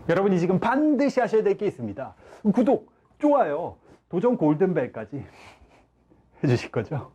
여러분이 지금 반드시 하셔야 될 게 있습니다. 구독, 좋아요, 도전 골든벨까지 해주실 거죠?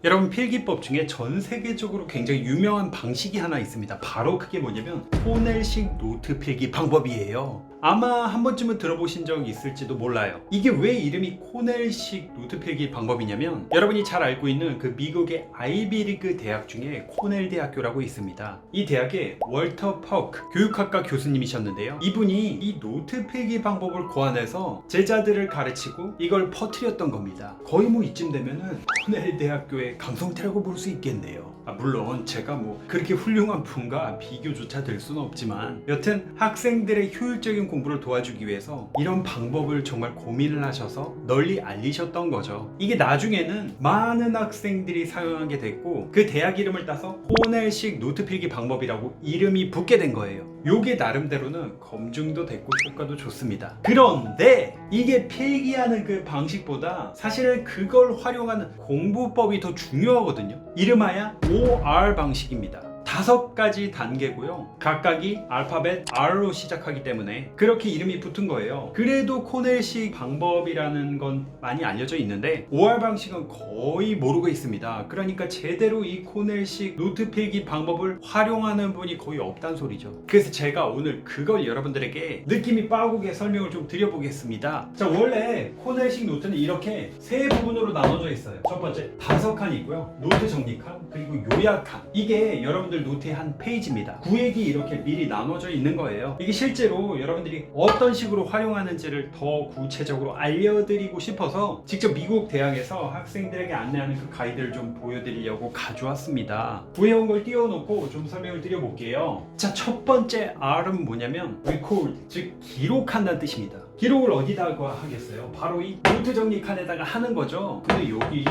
여러분, 필기법 중에 전 세계적으로 굉장히 유명한 방식이 하나 있습니다. 바로 그게 뭐냐면 코넬식 노트 필기 방법이에요. 아마 한 번쯤은 들어보신 적 있을지도 몰라요. 이게 왜 이름이 코넬식 노트 필기 방법이냐면, 여러분이 잘 알고 있는 그 미국의 아이비리그 대학 중에 코넬 대학교라고 있습니다. 이 대학의 월터 퍼크 교육학과 교수님이셨는데요. 이분이 이 노트 필기 방법을 고안해서 제자들을 가르치고 이걸 퍼뜨렸던 겁니다. 거의 뭐 이쯤 되면은 코넬 대학교의 강성태라고 볼 수 있겠네요. 물론 제가 뭐 그렇게 훌륭한 분과 비교조차 될 수는 없지만, 여튼 학생들의 효율적인 공부를 도와주기 위해서 이런 방법을 정말 고민을 하셔서 널리 알리셨던 거죠. 이게 나중에는 많은 학생들이 사용하게 됐고, 그 대학 이름을 따서 코넬식 노트 필기 방법이라고 이름이 붙게 된 거예요. 요게 나름대로는 검증도 됐고 효과도 좋습니다. 그런데 이게 필기하는 그 방식보다 사실 그걸 활용하는 공부법이 더 중요하거든요. 이름하여 OR 방식입니다. 5가지 단계고요. 각각이 알파벳 R로 시작하기 때문에 그렇게 이름이 붙은 거예요. 그래도 코넬식 방법이라는 건 많이 알려져 있는데 OR 방식은 거의 모르고 있습니다. 그러니까 제대로 이 코넬식 노트 필기 방법을 활용하는 분이 거의 없다는 소리죠. 그래서 제가 오늘 그걸 여러분들에게 느낌이 빠르게 설명을 좀 드려보겠습니다. 자, 원래 코넬식 노트는 이렇게 세 부분으로 나눠져 있어요. 첫 번째 5칸이 있고요. 노트 정리칸, 그리고 요약칸. 이게 여러분들 노트의 한 페이지입니다. 구획이 이렇게 미리 나눠져 있는 거예요. 이게 실제로 여러분들이 어떤 식으로 활용하는지를 더 구체적으로 알려드리고 싶어서 직접 미국 대학에서 학생들에게 안내하는 그 가이드를 좀 보여드리려고 가져왔습니다. 구해온 걸 띄워놓고 좀 설명을 드려볼게요. 자, 첫 번째 R은 뭐냐면 record, 즉 기록한다는 뜻입니다. 기록을 어디다가 하겠어요? 바로 이 노트 정리 칸에다가 하는 거죠. 근데 여기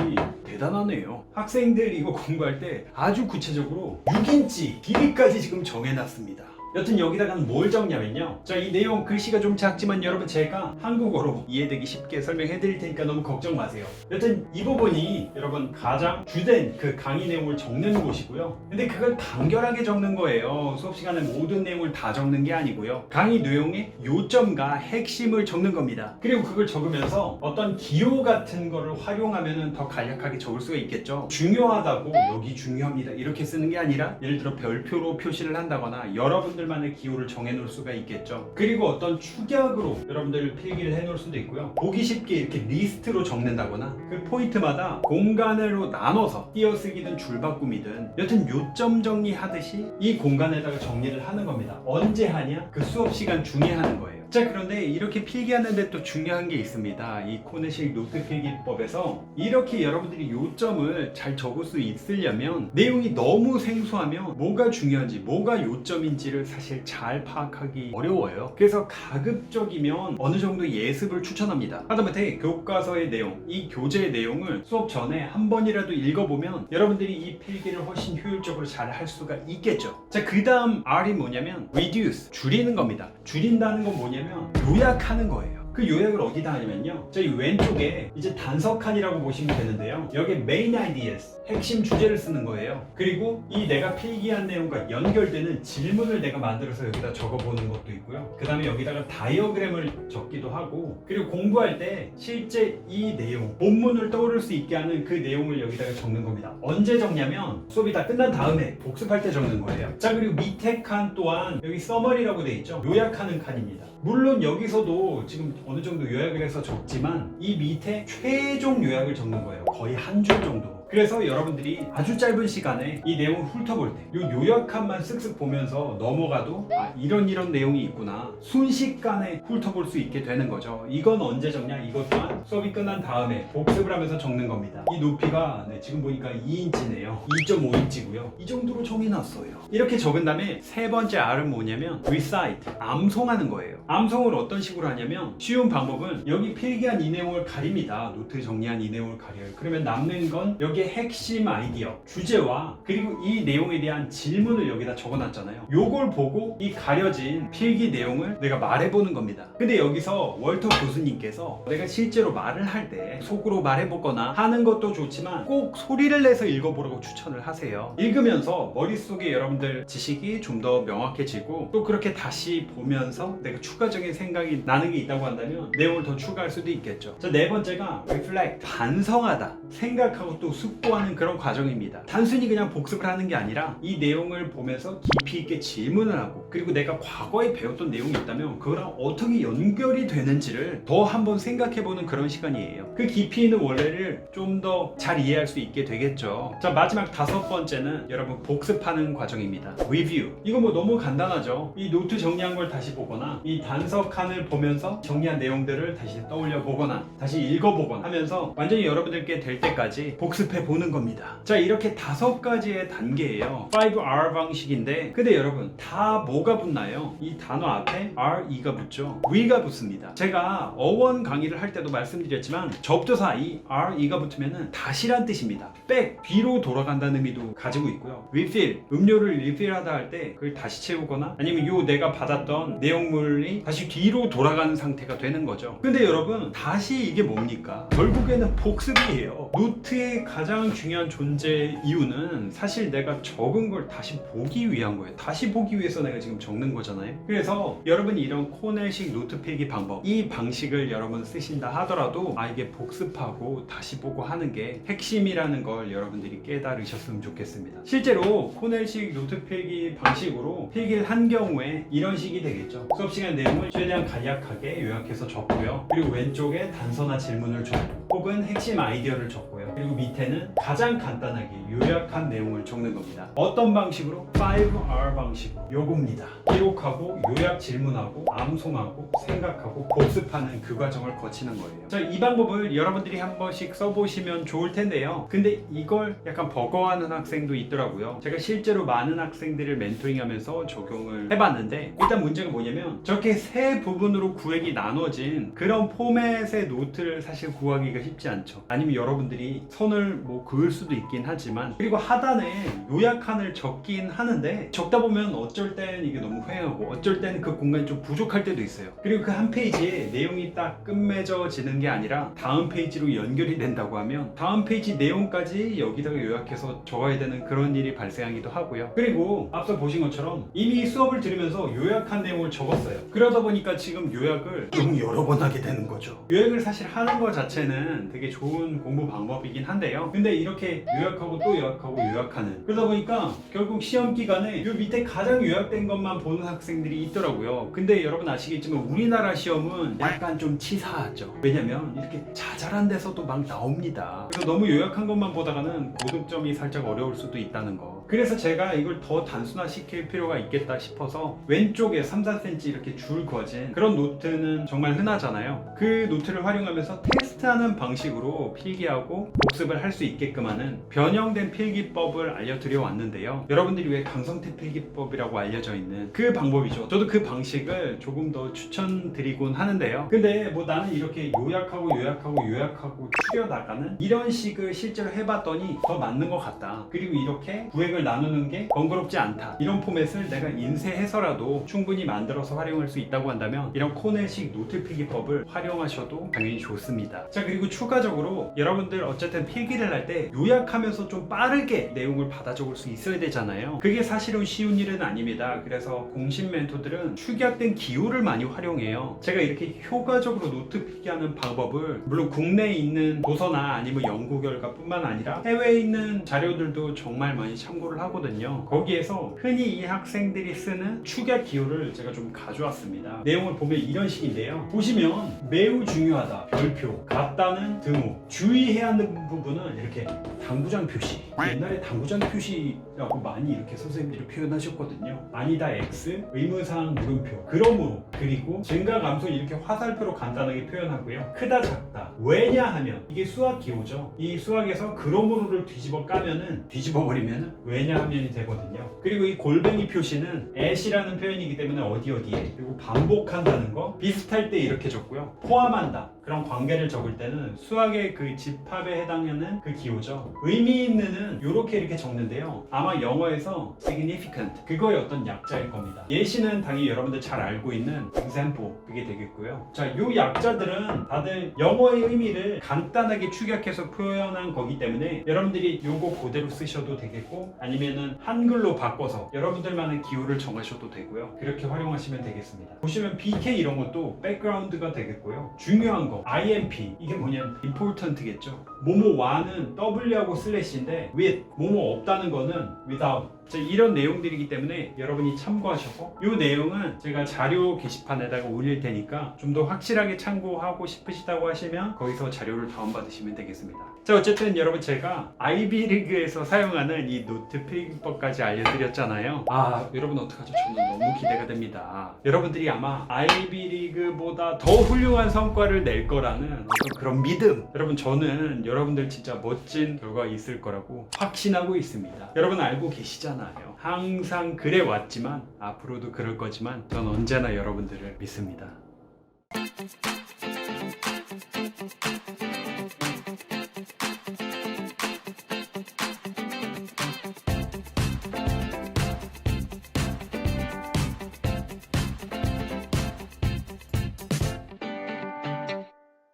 대단하네요. 학생들 이거 공부할 때 아주 구체적으로 6인치 길이까지 지금 정해놨습니다. 여튼 여기다가는 뭘 적냐면요, 자, 이 내용 글씨가 좀 작지만 여러분 제가 한국어로 이해되기 쉽게 설명해 드릴 테니까 너무 걱정 마세요. 여튼 이 부분이 여러분 가장 주된 그 강의 내용을 적는 곳이고요. 근데 그걸 간결하게 적는 거예요. 수업 시간에 모든 내용을 다 적는 게 아니고요. 강의 내용의 요점과 핵심을 적는 겁니다. 그리고 그걸 적으면서 어떤 기호 같은 거를 활용하면 더 간략하게 적을 수가 있겠죠. 중요하다고 여기 중요합니다 이렇게 쓰는 게 아니라, 예를 들어 별표로 표시를 한다거나 여러분들 만의 기호를 정해 놓을 수가 있겠죠. 그리고 어떤 축약으로 여러분들 필기를 해 놓을 수도 있고요. 보기 쉽게 이렇게 리스트로 적는다거나, 그 포인트마다 공간으로 나눠서 띄어쓰기든 줄바꿈이든 여튼 요점 정리하듯이 이 공간에다가 정리를 하는 겁니다. 언제 하냐? 그 수업 시간 중에 하는 거예요. 자, 그런데 이렇게 필기하는데 또 중요한 게 있습니다. 이 코넬식 노트 필기법에서 이렇게 여러분들이 요점을 잘 적을 수 있으려면 내용이 너무 생소하면 뭐가 중요한지 뭐가 요점인지를 사실 잘 파악하기 어려워요. 그래서 가급적이면 어느 정도 예습을 추천합니다. 하다못해 교과서의 내용, 이 교재의 내용을 수업 전에 한 번이라도 읽어보면 여러분들이 이 필기를 훨씬 효율적으로 잘 할 수가 있겠죠. 자, 그 다음 R이 뭐냐면 reduce, 줄이는 겁니다. 줄인다는 건 뭐냐면 요약하는 거예요. 그 요약을 어디다 하냐면요, 저희 왼쪽에 이제 단서칸이라고 보시면 되는데요, 여기에 main ideas, 핵심 주제를 쓰는 거예요. 그리고 이 내가 필기한 내용과 연결되는 질문을 내가 만들어서 여기다 적어보는 것도 있고요. 그 다음에 여기다가 다이어그램을 적기도 하고, 그리고 공부할 때 실제 이 내용, 본문을 떠오를 수 있게 하는 그 내용을 여기다가 적는 겁니다. 언제 적냐면 수업이 다 끝난 다음에 복습할 때 적는 거예요. 자, 그리고 밑에 칸 또한 여기 서머리라고 돼 있죠. 요약하는 칸입니다. 물론 여기서도 지금 어느 정도 요약을 해서 적지만 이 밑에 최종 요약을 적는 거예요. 거의 한 줄 정도. 그래서 여러분들이 아주 짧은 시간에 이 내용을 훑어볼 때 이 요약함만 쓱쓱 보면서 넘어가도 이런 내용이 있구나, 순식간에 훑어볼 수 있게 되는 거죠. 이건 언제 적냐? 이것 또한 수업이 끝난 다음에 복습을 하면서 적는 겁니다. 이 높이가 지금 보니까 2인치네요 2.5인치고요 이 정도로 정해놨어요. 이렇게 적은 다음에 세 번째 R은 뭐냐면 recite, 암송하는 거예요. 암송을 어떤 식으로 하냐면, 쉬운 방법은 여기 필기한 이 내용을 가립니다. 노트 정리한 이 내용을 가려요. 그러면 남는 건 여기 여기에 핵심 아이디어, 주제와 그리고 이 내용에 대한 질문을 여기다 적어놨잖아요. 요걸 보고 이 가려진 필기 내용을 내가 말해보는 겁니다. 근데 여기서 월터 교수님께서 내가 실제로 말을 할 때 속으로 말해보거나 하는 것도 좋지만 꼭 소리를 내서 읽어보라고 추천을 하세요. 읽으면서 머릿속에 여러분들 지식이 좀 더 명확해지고 또 그렇게 다시 보면서 내가 추가적인 생각이 나는 게 있다고 한다면 내용을 더 추가할 수도 있겠죠. 자, 네 번째가 reflect, 반성하다, 생각하고 또 숙고하는 그런 과정입니다. 단순히 그냥 복습을 하는 게 아니라 이 내용을 보면서 깊이 있게 질문을 하고 그리고 내가 과거에 배웠던 내용이 있다면 그거랑 어떻게 연결이 되는지를 더 한번 생각해보는 그런 시간이에요. 그 깊이 있는 원래를 좀 더 잘 이해할 수 있게 되겠죠. 자, 마지막 다섯 번째는 여러분 복습하는 과정입니다. review. 이거 뭐 너무 간단하죠. 이 노트 정리한 걸 다시 보거나 이 단서칸을 보면서 정리한 내용들을 다시 떠올려 보거나 다시 읽어보거나 하면서 완전히 여러분들께 될 때까지 복습해 보는 겁니다. 자, 이렇게 다섯 가지의 단계예요. 5R 방식인데 근데 여러분 다 뭐가 붙나요? 이 단어 앞에 RE가 붙죠. we가 붙습니다. 제가 어원 강의를 할 때도 말씀드렸지만 접두사 이 RE가 붙으면 다시란 뜻입니다. 백, 뒤로 돌아간다는 의미도 가지고 있고요. refill, 음료를 리필하다 할 때 그걸 다시 채우거나 아니면 요 내가 받았던 내용물이 다시 뒤로 돌아가는 상태가 되는 거죠. 근데 여러분 다시 이게 뭡니까? 결국에는 복습이에요. 노트의 가장 중요한 존재 이유는 사실 내가 적은 걸 다시 보기 위한 거예요. 다시 보기 위해서 내가 지금 적는 거잖아요. 그래서 여러분이 이런 코넬식 노트 필기 방법, 이 방식을 여러분 쓰신다 하더라도 이게 복습하고 다시 보고 하는 게 핵심이라는 걸 여러분들이 깨달으셨으면 좋겠습니다. 실제로 코넬식 노트 필기 방식으로 필기를 한 경우에 이런 식이 되겠죠. 수업 시간 내용을 최대한 간략하게 요약해서 적고요. 그리고 왼쪽에 단서나 질문을 적고 혹은 핵심 아이디어를 적고요. 그리고 밑에는 가장 간단하게 요약한 내용을 적는 겁니다. 어떤 방식으로? 5R 방식. 요겁니다. 기록하고 요약 질문하고 암송하고 생각하고 복습하는 그 과정을 거치는 거예요. 자, 이 방법을 여러분들이 한 번씩 써보시면 좋을 텐데요. 근데 이걸 약간 버거워하는 학생도 있더라고요. 제가 실제로 많은 학생들을 멘토링하면서 적용을 해봤는데 일단 문제가 뭐냐면 저렇게 세 부분으로 구획이 나눠진 그런 포맷의 노트를 사실 구하기가 쉽지 않죠. 아니면 여러분들이 선을 뭐 그을 수도 있긴 하지만 그리고 하단에 요약칸을 적긴 하는데 적다 보면 어쩔 땐 이게 너무 휑하고 어쩔 땐 그 공간이 좀 부족할 때도 있어요. 그리고 그 한 페이지에 내용이 딱 끝맺어지는 게 아니라 다음 페이지로 연결이 된다고 하면 다음 페이지 내용까지 여기다가 요약해서 적어야 되는 그런 일이 발생하기도 하고요. 그리고 앞서 보신 것처럼 이미 수업을 들으면서 요약한 내용을 적었어요. 그러다 보니까 지금 요약을 너무 여러 번 하게 되는 거죠. 요약을 사실 하는 것 자체는 되게 좋은 공부 방법이긴 한데요. 근데 이렇게 요약하고 또 요약하고 요약하는 그러다 보니까 결국 시험 기간에 요 밑에 가장 요약된 것만 보는 학생들이 있더라고요. 근데 여러분 아시겠지만 우리나라 시험은 약간 좀 치사하죠. 왜냐면 이렇게 자잘한 데서도 막 나옵니다. 그래서 너무 요약한 것만 보다가는 고득점이 살짝 어려울 수도 있다는 거. 그래서 제가 이걸 더 단순화시킬 필요가 있겠다 싶어서 왼쪽에 3-4cm 이렇게 줄 그어진 그런 노트는 정말 흔하잖아요. 그 노트를 활용하면서 테스트하는 방식으로 필기하고 복습을 할 수 있게끔 하는 변형된 필기법을 알려드려 왔는데요. 여러분들이 왜 강성태 필기법이라고 알려져 있는 그 방법이죠. 저도 그 방식을 조금 더 추천드리곤 하는데요. 근데 뭐 나는 이렇게 요약하고 추려나가는 이런 식을 실제로 해봤더니 더 맞는 것 같다. 그리고 이렇게 구획을 나누는 게 번거롭지 않다. 이런 포맷을 내가 인쇄해서라도 충분히 만들어서 활용할 수 있다고 한다면 이런 코넬식 노트 필기법을 활용하셔도 당연히 좋습니다. 자, 그리고 추가적으로 여러분들 어쨌든 필기를 할 때 요약하면서 좀 빠르게 내용을 받아 적을 수 있어야 되잖아요. 그게 사실은 쉬운 일은 아닙니다. 그래서 공식 멘토들은 축약된 기호를 많이 활용해요. 제가 이렇게 효과적으로 노트 필기하는 방법을 물론 국내에 있는 도서나 아니면 연구 결과 뿐만 아니라 해외에 있는 자료들도 정말 많이 참고를 하거든요. 거기에서 흔히 이 학생들이 쓰는 축약 기호를 제가 좀 가져왔습니다. 내용을 보면 이런 식인데요. 보시면 매우 중요하다, 별표, 같다는 등호, 주의해야 하는 부분은 이렇게 당구장 표시. 옛날에 당구장 표시라고 많이 이렇게 선생님들이 표현하셨거든요. 아니다 X, 의무사항 물음표, 그러므로, 그리고 증가 감소 이렇게 화살표로 간단하게 표현하고요. 크다 작다. 왜냐하면 이게 수학 기호죠. 이 수학에서 그러므로를 뒤집어 까면은 뒤집어 버리면 왜냐하면이 되거든요. 그리고 이 골뱅이 표시는 at이라는 표현이기 때문에 어디에 그리고 반복한다는 거 비슷할 때 이렇게 적고요. 포함한다. 그런 관계를 적을 때는 수학의 그 집합에 해당하는 그 기호죠. 있죠. 의미 있는은 이렇게 적는데요. 아마 영어에서 significant 그거의 어떤 약자일 겁니다. 예시는 당연히 여러분들 잘 알고 있는 example 그게 되겠고요. 자, 이 약자들은 다들 영어의 의미를 간단하게 축약해서 표현한 거기 때문에 여러분들이 요거 그대로 쓰셔도 되겠고 아니면은 한글로 바꿔서 여러분들만의 기호를 정하셔도 되고요. 그렇게 활용하시면 되겠습니다. 보시면 BK 이런 것도 백그라운드가 되겠고요. 중요한 거 IMP 이게 뭐냐면 important겠죠. 뭐뭐와는 W하고 슬래시인데 with 뭐뭐 없다는 거는 without 자, 이런 내용들이기 때문에 여러분이 참고하셔서 이 내용은 제가 자료 게시판에다가 올릴 테니까 좀 더 확실하게 참고하고 싶으시다고 하시면 거기서 자료를 다운받으시면 되겠습니다. 자, 어쨌든 여러분 제가 아이비리그에서 사용하는 이 노트 필기법까지 알려드렸잖아요. 아, 여러분 어떡하죠? 저는 너무 기대가 됩니다. 여러분들이 아마 아이비리그보다 더 훌륭한 성과를 낼 거라는 어떤 그런 믿음. 여러분 저는 여러분들 진짜 멋진 결과가 있을 거라고 확신하고 있습니다. 여러분 알고 계시잖아요. 항상 그래 왔지만 앞으로도 그럴 거지만 전 언제나 여러분들을 믿습니다.